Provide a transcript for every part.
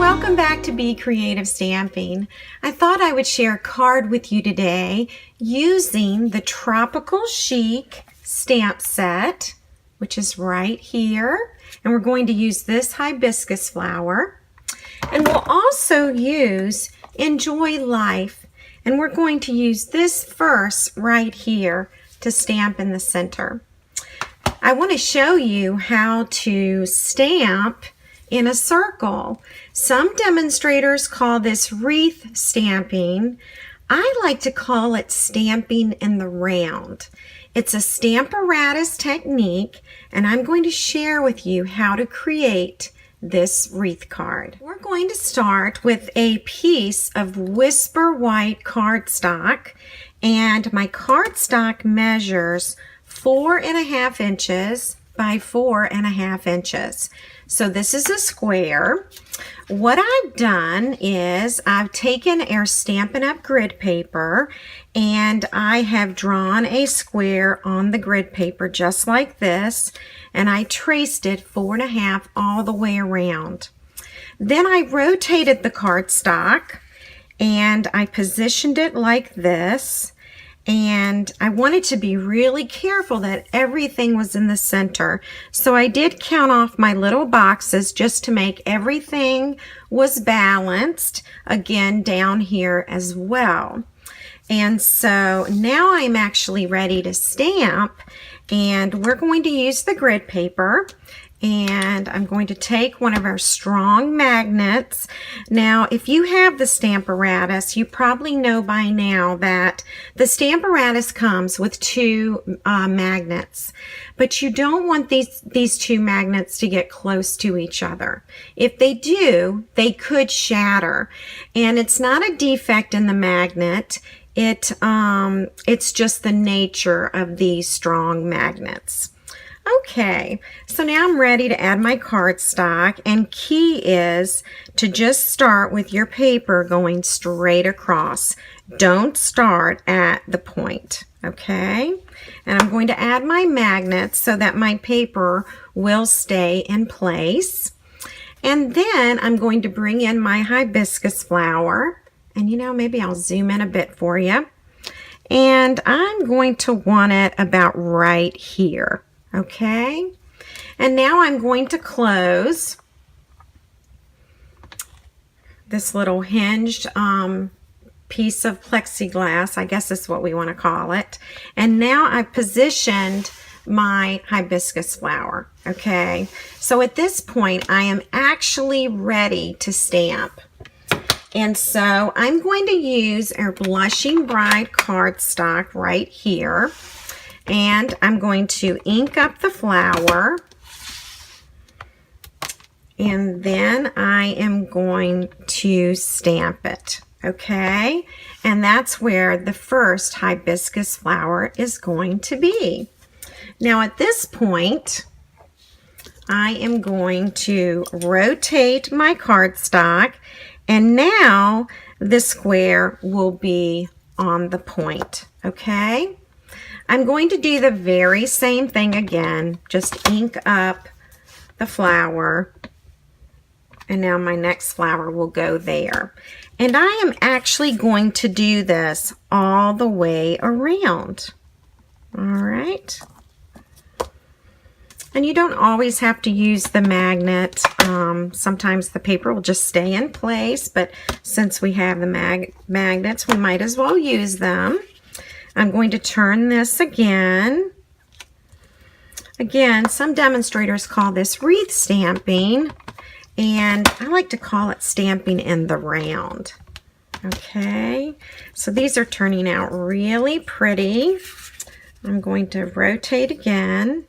welcome back to Be Creative Stamping. I thought I would share a card with you today using the Tropical Chic stamp set, which is right here. And we're going to use this hibiscus flower. And we'll also use Enjoy Life. And we're going to use this first right here to stamp in the center. I want to show you how to stamp in a circle. Some demonstrators call this wreath stamping. I like to call it stamping in the round. It's a Stamparatus technique, and I'm going to share with you how to create this wreath card. We're going to start with a piece of Whisper White cardstock, and my cardstock measures 4.5 inches by 4.5 inches. So this is a square. What I've done is I've taken our Stampin' Up! Grid paper and I have drawn a square on the grid paper just like this, and I traced it 4.5 all the way around. Then I rotated the cardstock and I positioned it like this. And I wanted to be really careful that everything was in the center. So I did count off my little boxes just to make everything was balanced, again down here as well. And so now I'm actually ready to stamp, and we're going to use the grid paper. And I'm going to take one of our strong magnets. Now, if you have the Stamparatus, you probably know by now that the Stamparatus comes with two magnets. But you don't want these two magnets to get close to each other. If they do, they could shatter. And it's not a defect in the magnet. It's just the nature of these strong magnets. Okay, so now I'm ready to add my cardstock, and key is to just start with your paper going straight across. Don't start at the point, okay? And I'm going to add my magnets so that my paper will stay in place. And then I'm going to bring in my hibiscus flower, and maybe I'll zoom in a bit for you. And I'm going to want it about right here. Okay, and now I'm going to close this little hinged piece of plexiglass, I guess is what we want to call it. And now I've positioned my hibiscus flower. Okay, so at this point I am actually ready to stamp. And so I'm going to use our Blushing Bride cardstock right here. And I'm going to ink up the flower, and then I am going to stamp it, okay? And that's where the first hibiscus flower is going to be. Now at this point, I am going to rotate my cardstock, and now the square will be on the point, okay? I'm going to do the very same thing again, just ink up the flower, and now my next flower will go there. And I am actually going to do this all the way around. All right. And you don't always have to use the magnet. Sometimes the paper will just stay in place, but since we have the magnets, we might as well use them. I'm going to turn this again. Again, some demonstrators call this wreath stamping, and I like to call it stamping in the round. Okay, so these are turning out really pretty. I'm going to rotate again.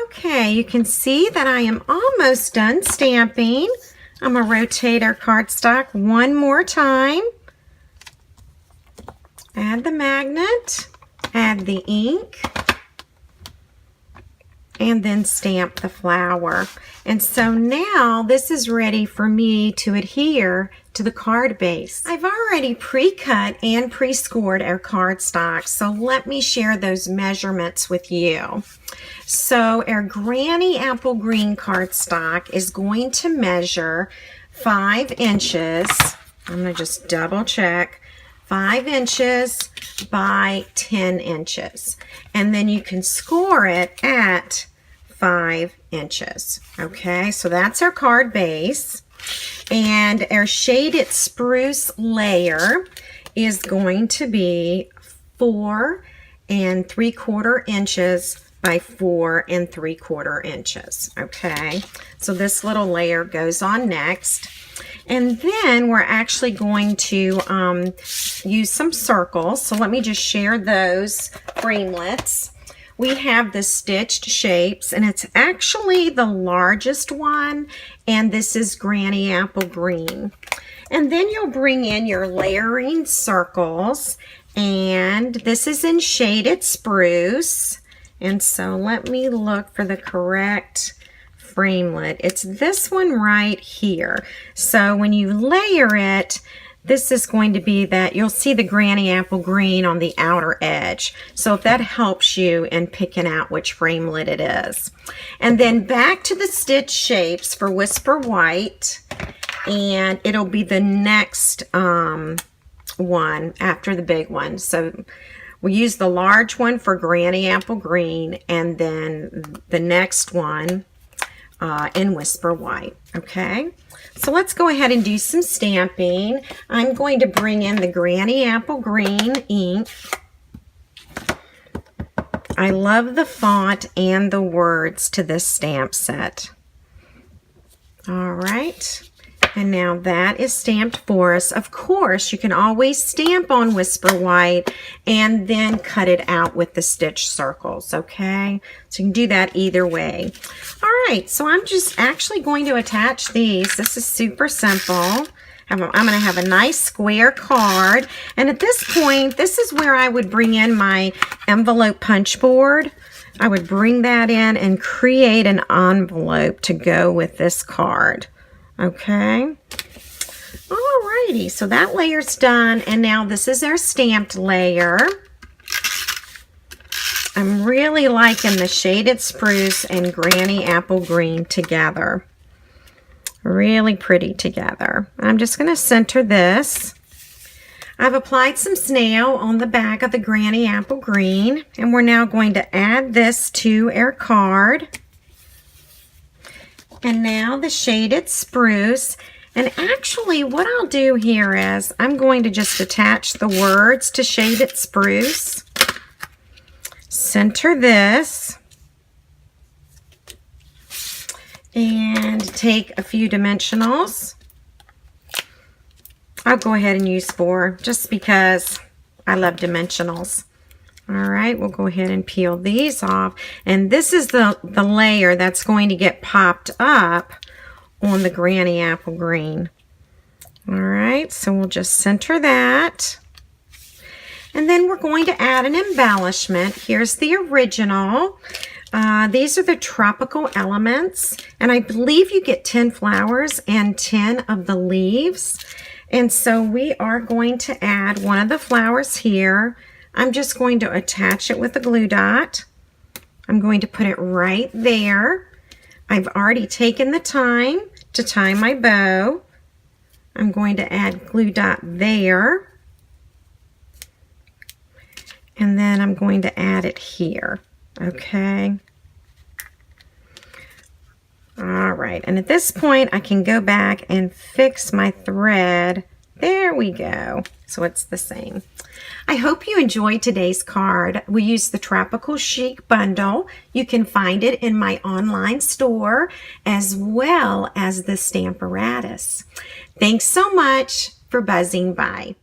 Okay, you can see that I am almost done stamping. I'm going to rotate our cardstock one more time. Add the magnet, add the ink, and then stamp the flower. And so now this is ready for me to adhere to the card base. I've already pre-cut and pre-scored our cardstock, so let me share those measurements with you. So our Granny Apple Green cardstock is going to measure 5 inches. I'm going to just double check. 5 inches by 10 inches. And then you can score it at 5 inches. Okay, so that's our card base. And our shaded spruce layer is going to be 4 3/4 inches by 4 3/4 inches. Okay, so this little layer goes on next. And then we're actually going to use some circles. So let me just share those framelets. We have the stitched shapes, and it's actually the largest one, and this is Granny Apple Green. And then you'll bring in your layering circles, and this is in shaded spruce. And so let me look for the correct framelit. It's this one right here. So when you layer it, this is going to be that you'll see the Granny Apple Green on the outer edge. So if that helps you in picking out which framelit it is. And then back to the stitch shapes for Whisper White, and it'll be the next one after the big one. So we use the large one for Granny Apple Green, and then the next one in Whisper White. Okay, so let's go ahead and do some stamping. I'm going to bring in the Granny Apple Green ink. I love the font and the words to this stamp set. All right, and now that is stamped for us. Of course, you can always stamp on Whisper White and then cut it out with the stitch circles, okay? So you can do that either way. All right, so I'm just actually going to attach these. This is super simple. I'm going to have a nice square card. And at this point, this is where I would bring in my envelope punch board. I would bring that in and create an envelope to go with this card. Okay. Alrighty, so that layer's done, and now this is our stamped layer. I'm really liking the shaded spruce and Granny Apple Green together. Really pretty together. I'm just going to center this. I've applied some snail on the back of the Granny Apple Green, and we're now going to add this to our card. And now the shaded spruce. And actually what I'll do here is I'm going to just attach the words to shaded spruce. Center this. And take a few dimensionals. I'll go ahead and use 4 just because I love dimensionals. All right, we'll go ahead and peel these off. And this is the layer that's going to get popped up on the Granny Apple Green. All right, so we'll just center that. And then we're going to add an embellishment. Here's the original. These are the tropical elements. And I believe you get 10 flowers and 10 of the leaves. And so we are going to add one of the flowers here. I'm just going to attach it with a glue dot. I'm going to put it right there. I've already taken the time to tie my bow. I'm going to add glue dot there. And then I'm going to add it here. Okay. All right. And at this point, I can go back and fix my thread. There we go. So it's the same. I hope you enjoyed today's card. We used the Tropical Chic bundle. You can find it in my online store as well as the Stamparatus. Thanks so much for buzzing by.